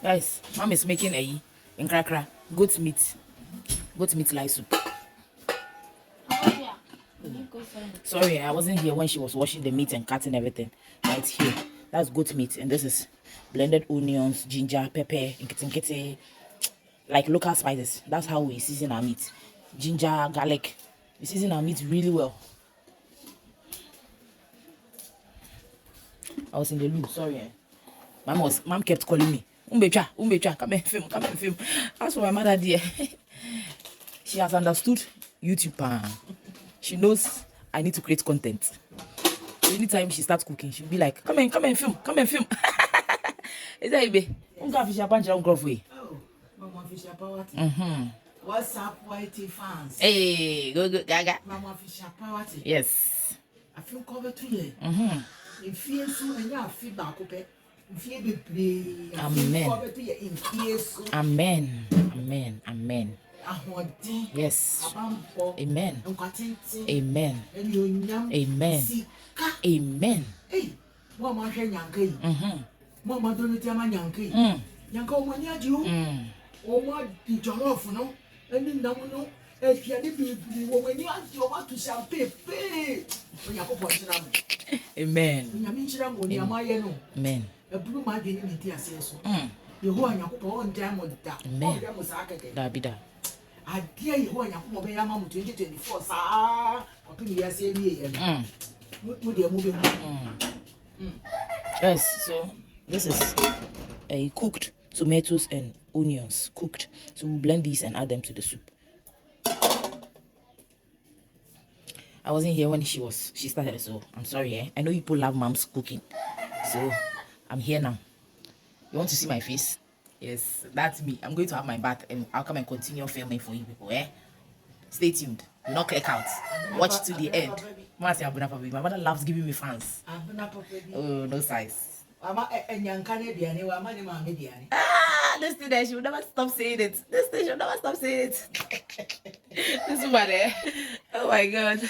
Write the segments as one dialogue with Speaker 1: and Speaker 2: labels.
Speaker 1: Guys, mom is making a nkrakra goat meat live soup. Sorry, I wasn't here when she was washing the meat and cutting everything. Right here, that's goat meat, and this is blended onions, ginger, pepper, and like local spices. That's how we season our meat. Ginger, garlic. We season our meat really well. I was in the loop. Sorry. Mom kept calling me. Umbecha, come and film. As for my mother, dear, she has understood YouTube. She knows I need to create content. Anytime she starts cooking, she'll be like, come and film. Is that it? Unga fish a bunch of way.
Speaker 2: Oh, Mama Fisher Power. Wasup whitey fans.
Speaker 1: Hey, go, gaga.
Speaker 2: Mama Fisher Power.
Speaker 1: Yes.
Speaker 2: I feel covered to you. If you so and you feedback, okay.
Speaker 1: Amen. Yes. Amen. Amen. Amen.
Speaker 2: Hey, Mama Yanke. Mama don't tell my Yanke. Yanko Mania do. Oh, my jollof, no. And in no. If you did when you want to sell pay. When you go
Speaker 1: Amen. Amen.
Speaker 2: A blue my dignity as yes. You who are your own damn with that.
Speaker 1: Dabida.
Speaker 2: I dare you when you obey a mom 2024. Sir, open your say, would you move?
Speaker 1: Yes, so this is a cooked tomatoes and onions cooked. So we'll blend these and add them to the soup. I wasn't here when she started, so I'm sorry. I know people love mom's cooking, so I'm here now. You want to see my face? Yes, that's me. I'm going to have my bath and I'll come and continue filming for you people. Stay tuned. Do not click out. Watch to the end. My mother loves giving me fans. Oh, no size. This thing there, she will never stop saying it. This woman, oh my God.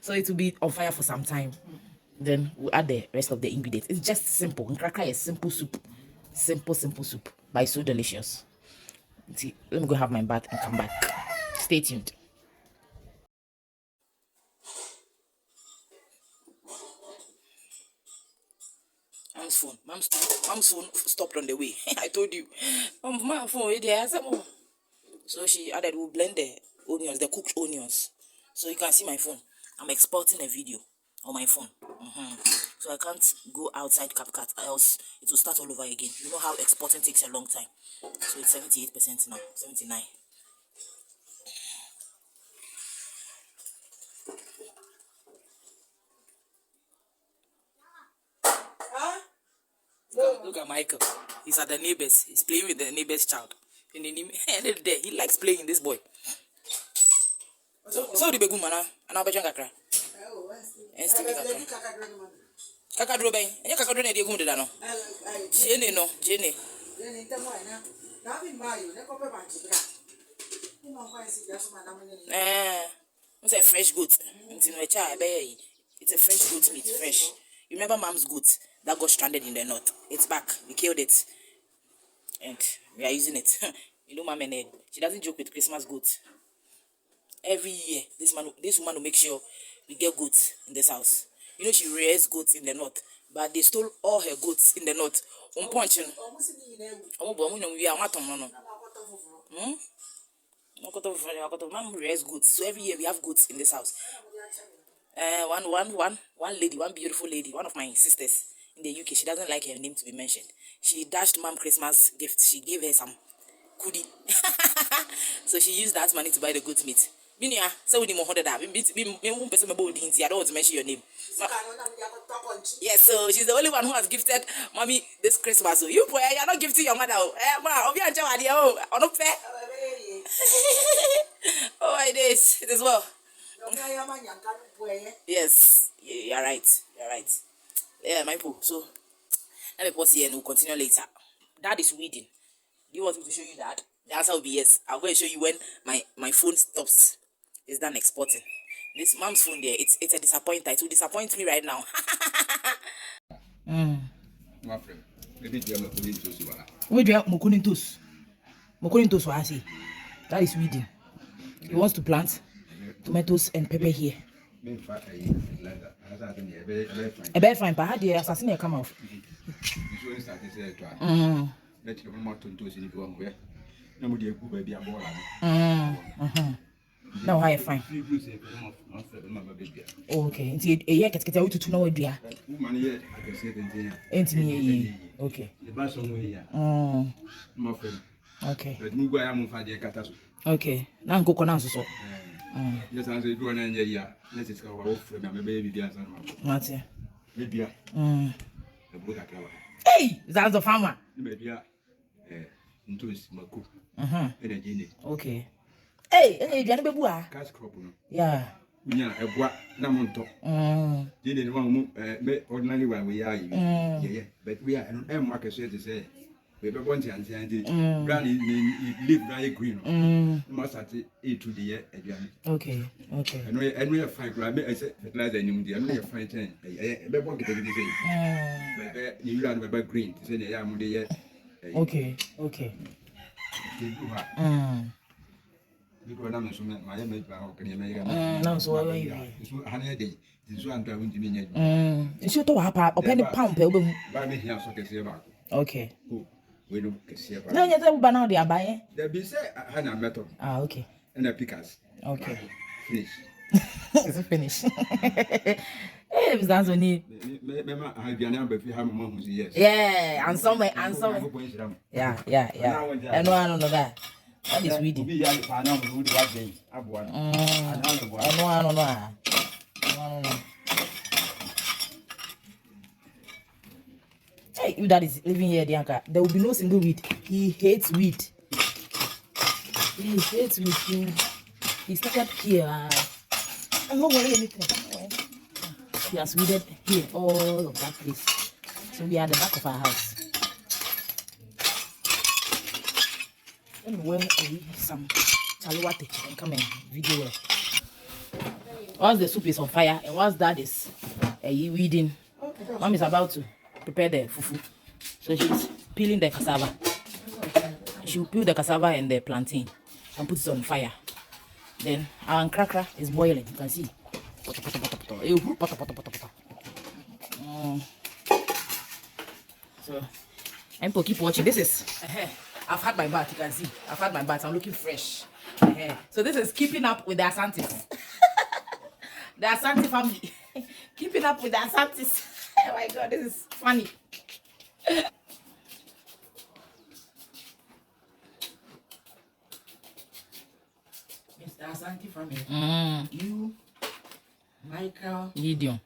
Speaker 1: So it will be on fire for some time. Then we'll add the rest of the ingredients. It's just simple. Nkrakra is simple soup. Simple soup. But it's so delicious. See, let me go have my bath and come back. Stay tuned. Mom's phone stopped on the way. I told you. My phone, so she added, we'll blend the onions, the cooked onions. So you can see my phone. I'm exporting a video on my phone. So I can't go outside CapCut, else it will start all over again. You know how exporting takes a long time. So it's 78% now, 79. Look at Michael. He's at the neighbors. He's playing with the neighbor's child. And he likes playing this boy. So the begum mana ana obejan kakra. En still kakra. Kakadro ben. Enya kakadro na de egum de da no. Jene no, jene. Jene ntamo na. Na bi mayo, ne ko pe banti bra. Ni mo kwa esi bia so ma na mo ne. It's a fresh goat. It's a fresh goat meat, fresh. You remember mom's goat that got stranded in the north? It's back. We killed it. And we are using it. You know, mom and Ed, she doesn't joke with Christmas goats. Every year, this woman will make sure we get goats in this house. You know, she rears goats in the north, but they stole all her goats in the north. Mom rears goats, so every year we have goats in this house. One lady, one beautiful lady, one of my sisters in the UK, she doesn't like her name to be mentioned. She dashed mom Christmas gift. She gave her some kudi. So she used that money to buy the goat meat. Binia, so we need more that. I don't want to mention your name. Yes, so she's the only one who has gifted mommy this Christmas. So you boy, you're not gifting your mother. Oh, it is well. Yes, you're right. Yeah, my poo. So let me pause here and we'll continue later. Dad is reading. Do you want me to show you that? The answer will be yes. I'm going to show you when my phone stops. It's done exporting. This mom's phone there, it's a disappointer. It will disappoint me right now.
Speaker 3: My friend.
Speaker 1: We do mokunintos. Mokunintos what I say. That is weeding. He wants to plant tomatoes and pepper here. A bit fine, but how do you assassin come off? Now how you fine? Okay. It's a year get out to know idea. Ain't me. Okay. Okay. Okay. Now go on so.
Speaker 2: Yes, I say do an year. Let's go for my baby.
Speaker 1: What's it?
Speaker 2: Maybe
Speaker 1: Hey, that's the farmer.
Speaker 2: maybe into smoke.
Speaker 1: Okay. Hey, you are a
Speaker 2: Cash crop.
Speaker 1: yeah.
Speaker 2: Yeah, a bois, Namonto. Didn't want ordinary one we are. Yeah, but we are an market share to say. We have one chance and live very green. Must have it to the year again.
Speaker 1: Okay.
Speaker 2: And we have fine crab. I said, fertilizer in the only fine ten. I won't get it. But you learn about green. Say, I am the year.
Speaker 1: Okay. Now, so where you be? It's your to have a penny pound. Okay. No, you don't banana they are buying.
Speaker 2: There be say Hannah metal.
Speaker 1: Okay.
Speaker 2: And the pickers.
Speaker 1: Okay.
Speaker 2: Finish.
Speaker 1: It's finished. Hey, that's only.
Speaker 2: Remember, I have your number if you have mom who's yes.
Speaker 1: Yeah, and some. Yeah. I know that. That is weeding. I know. Hey, if that is living here, Dianka, there will be no single weed. He hates weed. He started here. I'm not worrying anything. He has weeded here, all of that place. So we are at the back of our house. When some chaluate and come and video. Once the soup is on fire and once that is weeding, Mom is about to prepare the fufu. So she's peeling the cassava. She will peel the cassava and the plantain and put it on fire. Then our cracker is boiling. You can see. So I'm to keep watching. This is I've had my bath. You can see I've had my bath. I'm looking fresh. So this is keeping up with the Asantes. The Asante family. Keeping up with the Asantes. Oh my God, this is funny. Mr. Asante family. You, Michael, Gideon.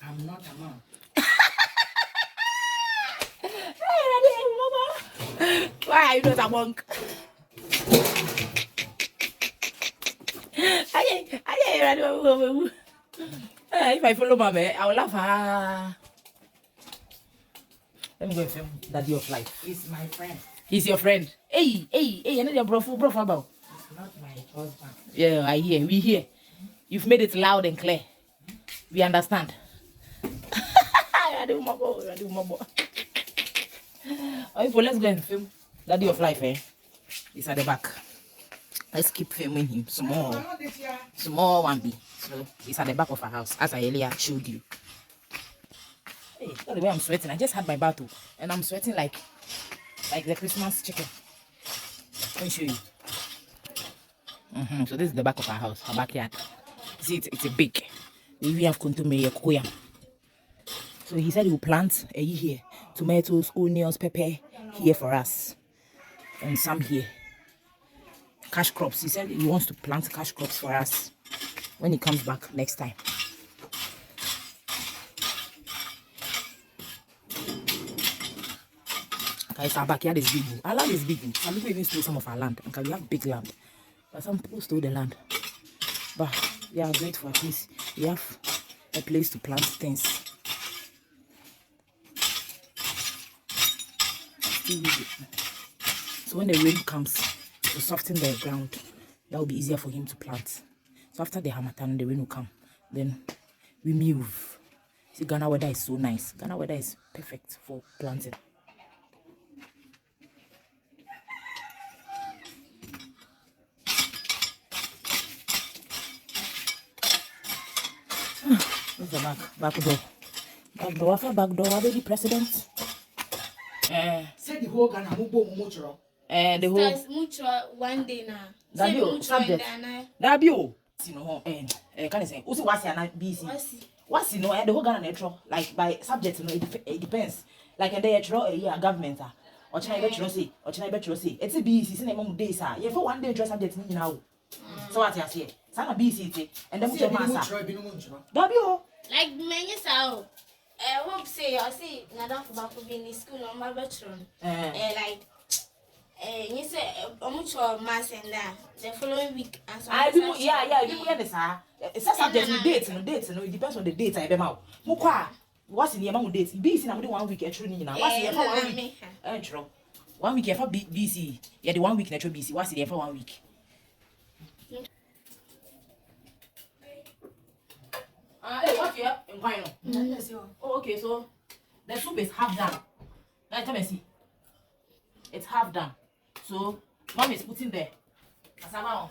Speaker 1: I'm not a man. Why are you not a monk? If I follow Mama, I will laugh. Let me go and film Daddy of Life. He's my friend. He's your friend. Hey, I know your bro about. It's not my husband. Yeah, I hear. We hear. You've made it loud and clear. We understand. Okay, let's go and film Daddy of Life. He's at the back. Let's keep filming him. Small one be. So he's at the back of our house, as I earlier showed you. Hey, look at the way I'm sweating. I just had my battle and I'm sweating like the Christmas chicken. Let me show you. So this is the back of our house, our backyard. See, it's a big. We have contume koyam. So he said he will plant here tomatoes, onions, pepper here for us, and some here. Cash crops. He said he wants to plant cash crops for us when he comes back next time. Guys, our backyard is big. Our land is big. Some people even stole some of our land. Okay, we have big land, but some people stole the land. But we are grateful at least we have a place to plant things. So when the rain comes to soften the ground, that will be easier for him to plant. So after the harmattan, the rain will come. Then we move. See, Ghana weather is so nice. Ghana weather is perfect for planting. Where's the back door? Back door. After back door, the president.
Speaker 2: Say the whole Ghana mucho.
Speaker 1: The whole
Speaker 3: mucho one day now.
Speaker 1: That subject. That be you know. Can I say? Also, what's your BC? What's the whole Ghana natural like by subject? It depends. Like and they draw a year government. Or China bet you say. It's a BC. See, among days. You for one day draw subject now. So what you say? Sana BC and then mucho master. That be you.
Speaker 3: Like many sao. Hope say I see Nadam for being in school on my veteran. Like you say mutual mass and that the following week and so
Speaker 1: I do yeah you hear this it's a subject no date no it depends on the date I be ma mo kwa what's in the amount date BC na mo 1 week actually ni na what's the for 1 week true 1 week for BC yeah the 1 week na BC what's the for 1 week hey what you inquire oh okay so the soup is half done let me see it's half done. So, mom is putting the cassava on.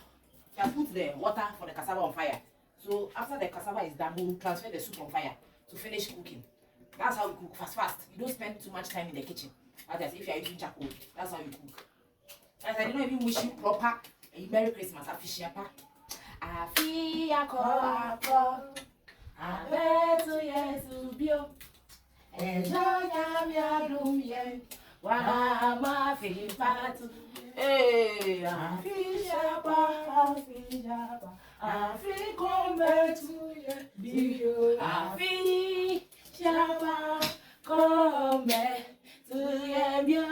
Speaker 1: She has put the water for the cassava on fire. So, after the cassava is done, we will transfer the soup on fire to finish cooking. That's how we cook fast. You don't spend too much time in the kitchen. That's if you are using charcoal. That's how you cook. As I don't even wish you proper a Merry Christmas. Afishiapa. Wama filipatu, afishapa, afikombetu, biyo, afishapa, kombetu, yebyo,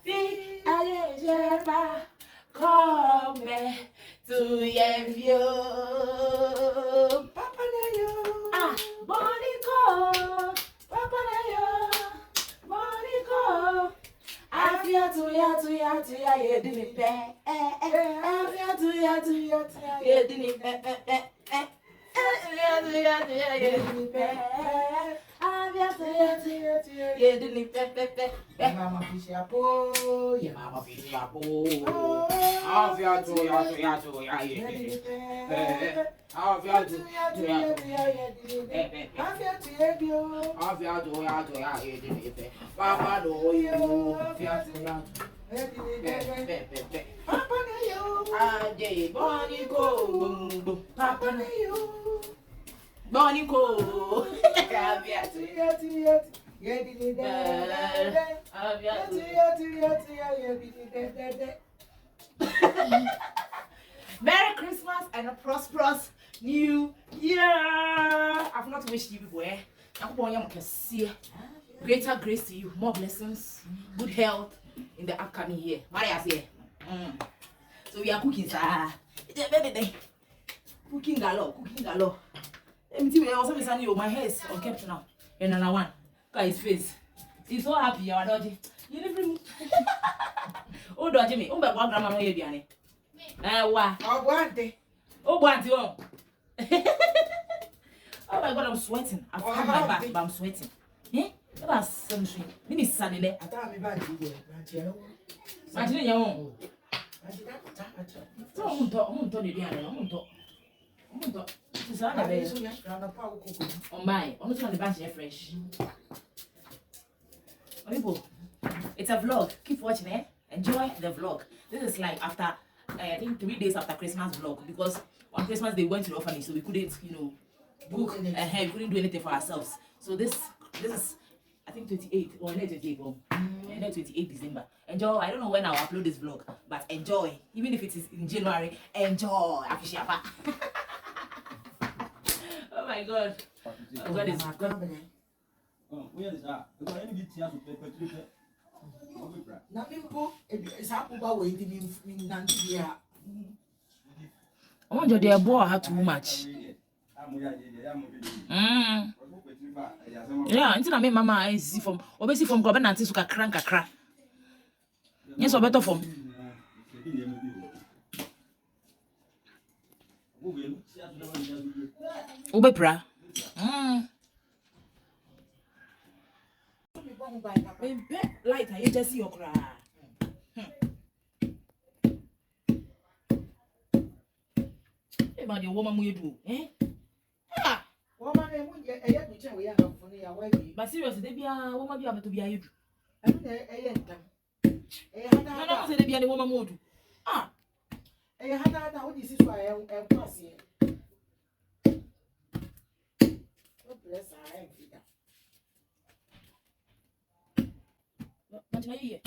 Speaker 1: adejaba, kombetu, yebyo, papa na yo, boniko, papa na yo. Afia to ya ye dini pe afia to ya ye dini pe afia to ya ye dini pe afia to ya ye dini pe mama fishapo ye mama fishapo afia to ya ye dini pe afia to ya ye dini pe papa do you afia to ya papa na yo ade boniko papa na yo boniko afia to ye dini pe afia to ye dini pe Merry Christmas and a prosperous New Year. I've not wished you people greater grace to you, more blessings, good health in the upcoming year. Maria say, so we are cooking, sir. Cooking galore. Let me tell you, I was saying you, my hair is unkept now. And another one, got his face. He's so happy, you are dodgy. You never me. Oh, dodgy me. Oh, my grandma, no, you what? Oh, Guante. Oh my God, I'm sweating. I've had my back, but I'm sweating. That's something. Mini sunny there. I thought me back to you. Imagine your own. I'm the bunch fresh. It's a vlog. Keep watching it. Enjoy the vlog. This is like after I think 3 days after Christmas vlog, because on Christmas they went to the orphanage, so we couldn't, book we couldn't do anything for ourselves. So this is I think 28 or 28 28 December. Enjoy. I don't know when I'll upload this vlog, but enjoy. Even if it is in January, enjoy. Oh my God. Oh, God is good. I want your boy had too much. Yeah, until I make mama I see from obviously from government to kakra. Yes, or better from. Obepra.
Speaker 2: who buy papa.
Speaker 1: Light, I just see your cry. Hey, man, your woman will do, eh? Ah!
Speaker 2: Woman, I have to tell you, but
Speaker 1: seriously, they be a woman be able to be a you.
Speaker 2: I don't know,
Speaker 1: No, no, say they be a woman mode. Ah!
Speaker 2: I had that. This is why I am passing. Bless I am.
Speaker 1: But I hear.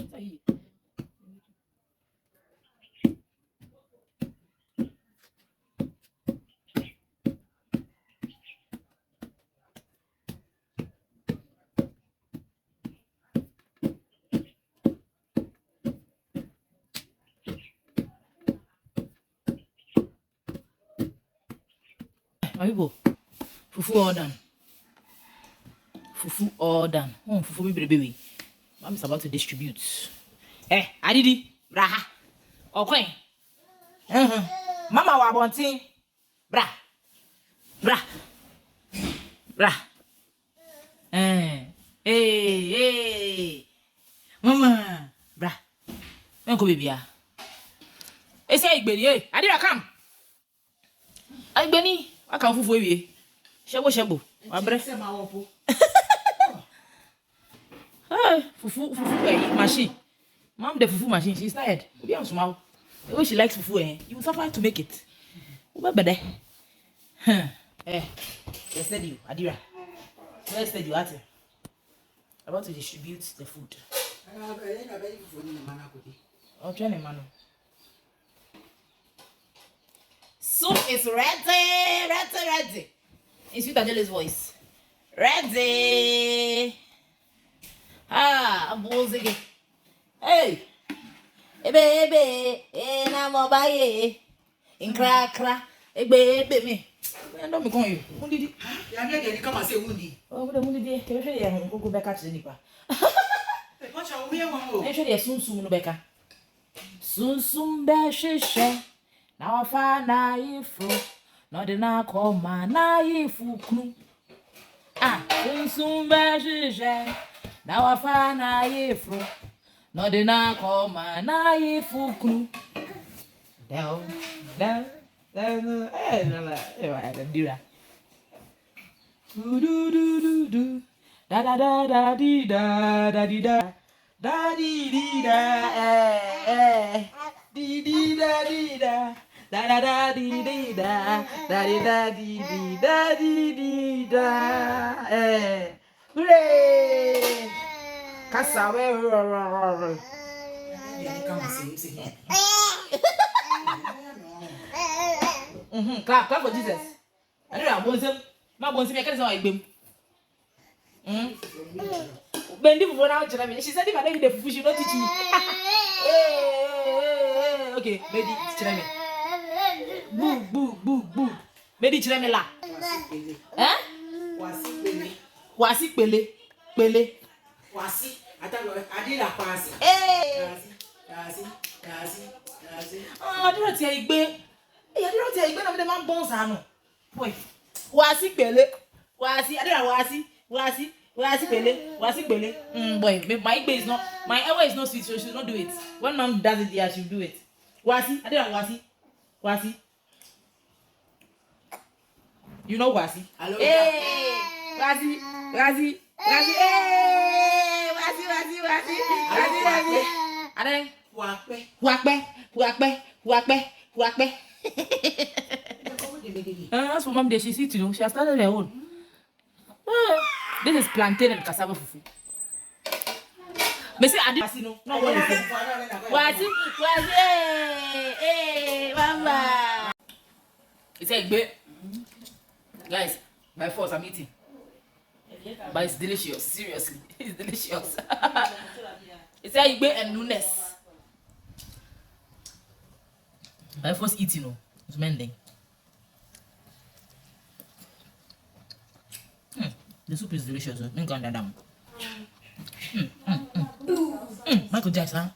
Speaker 1: People, fufu all done. Fufu all done. Fufu baby. Mom's about to distribute. Eh, Adidi, braha. Okay. Mama wa bontin. Bra. Hey. Mama, bra. Enko baby ya. Ese igbeni, hey, Adira come. Igbeni, aka fufu ewie. Shebo. Abre. Fufu machine. Mom, the fufu machine, she's tired. Be on small. The way she likes fufu, you will suffer to make it. What better? Yesterday you, Adira. Yesterday you at about to distribute the food. I'll try man. Soup is ready. In Sweet Adela's voice. Ready. I'm again. Hey, baby, na mobile. In crack, baby, me. I don't be going. Who did it?
Speaker 2: You come and say, Woody.
Speaker 1: Oh, the Woody, you go back at the nipper.
Speaker 2: What shall we want?
Speaker 1: Actually, soon, Rebecca. Soon, bear, now I find naive, not in our call my naive. Soon, bear, now I find naive, not in our call my naive. Down. Do that. Do. Da dee da dee da. Da dee dee da. Dee da dee da. Da dee dee da. Da dee dee da. Hooray! Cassava. Clap for Jesus. I don't know. My bones, I can't say I bim. Bendy for now, she said, if I don't the fufu, she don't teach me. Okay, baby, chilame. Boo. Baby, chilame la. Eh? Wasi pele.
Speaker 2: Wasi. I did a pass.
Speaker 1: I don't tell you, babe. I don't tell you, I'm the man bones. I know. Boy, wasi pele. Wasi, I don't know wasi pele. Boy, my egg is not, my ever is not sweet, so she should not do it. When mom does it, yeah, she'll do it. Wasi, I don't know wasi. You know wasi?
Speaker 2: Hello.
Speaker 1: Hey, wasi. Hey, wasi. And then wakpe. That's what mom did. She see to know. She has started her own. This is plantain and cassava fufu. Me say I did no what is it? Wasi, mama. It's a bit. Guys, by force I'm eating. But it's delicious. Seriously, it's delicious. It's a bit and newness. By force eating, no, it's mending. The soup is delicious. I'm going down. Michael Jackson.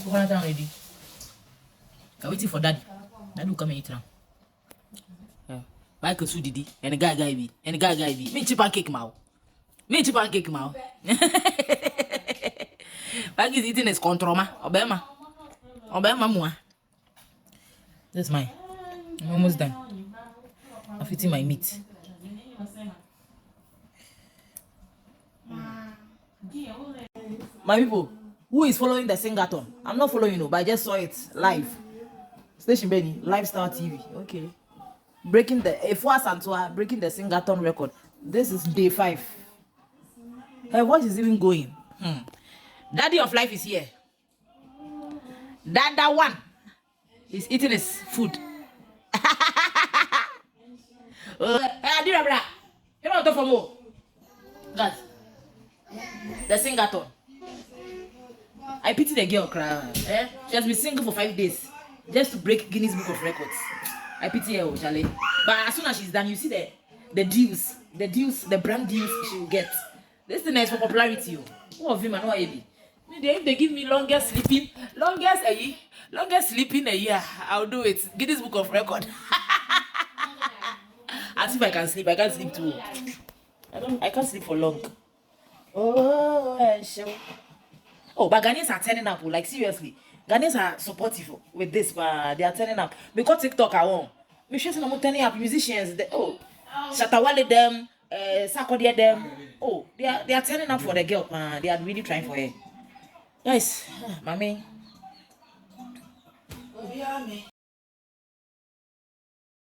Speaker 1: Go down ready. I'm waiting for daddy. Daddy will come and eat now. Yeah. Buy kosu didi. And guy be. And guy be. Me chip pancake mau. Me chip pancake mau. Bag is eating his controma. Obema. Obema mua. That's mine. I'm almost done. I'm eating my meat. My people, who is following the Singaton? I'm not following you, but I just saw it live. Station Benny, Lifestyle TV. Okay. Breaking the Fufu Asante breaking the Singaton record. This is day 5. Her voice is even going. Daddy of life is here. That one is eating his food. Hey, Adira, you know what for more? Guys, the Singaton. I pity the girl cry. She has been single for 5 days just to break Guinness Book of Records. I pity her, Charlie. But as soon as she's done, you see the deals, the brand deals she will get. This thing is for popularity. Who of him and who be? If they give me longest sleeping a year, I'll do it. Guinness Book of Record. As if I can sleep. I can't sleep too. I can't sleep for long. Oh, sure. Oh, but Ghanaians are turning up. Like seriously, Ghanaians are supportive with this, but they are turning up because TikTok are on. We should see turning up musicians. Shatawale them, Sakodia them. Oh, they are turning up for the girl. They are really trying for her. Yes, mommy.